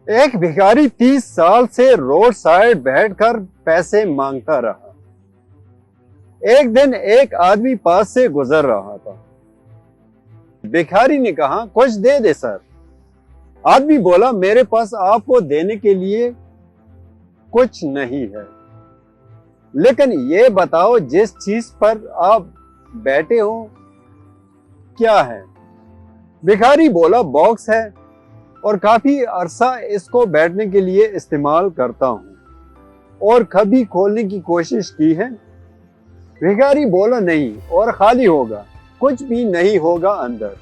ایک بھکاری 30 سال سے روڈ سائڈ بیٹھ کر پیسے مانگتا رہا۔ ایک دن ایک آدمی پاس سے گزر رہا تھا۔ بھکاری نے کہا، کچھ دے دے سر۔ آدمی بولا، میرے پاس آپ کو دینے کے لیے کچھ نہیں ہے، لیکن یہ بتاؤ جس چیز پر آپ بیٹھے ہو کیا ہے؟ بھکاری بولا، باکس ہے اور کافی عرصہ اس کو بیٹھنے کے لیے استعمال کرتا ہوں اور کبھی کھولنے کی کوشش کی ہے؟ بھکاری بولا، نہیں، اور خالی ہوگا، کچھ بھی نہیں ہوگا اندر۔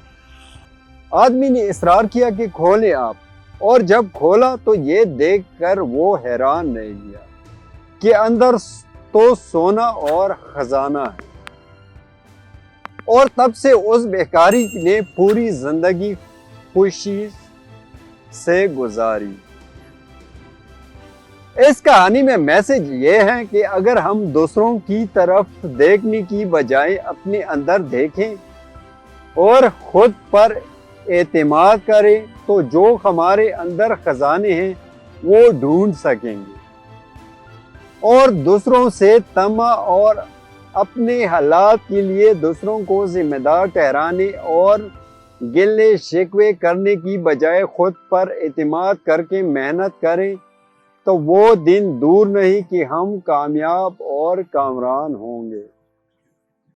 آدمی نے اصرار کیا کہ کھولیں آپ، اور جب کھولا تو یہ دیکھ کر وہ حیران رہ گیا کہ اندر تو سونا اور خزانہ ہے۔ اور تب سے اس بھکاری نے پوری زندگی خوشی سے گزاری۔ اس کہانی میں میسج یہ ہے کہ اگر ہم دوسروں کی طرف دیکھنے کی بجائے اپنے اندر دیکھیں اور خود پر اعتماد کریں تو جو ہمارے اندر خزانے ہیں وہ ڈھونڈ سکیں گے، اور دوسروں سے طمع اور اپنے حالات کے لیے دوسروں کو ذمہ دار ٹھہرانے اور گلے شکوے کرنے کی بجائے خود پر اعتماد کر کے محنت کریں تو وہ دن دور نہیں کہ ہم کامیاب اور کامران ہوں گے۔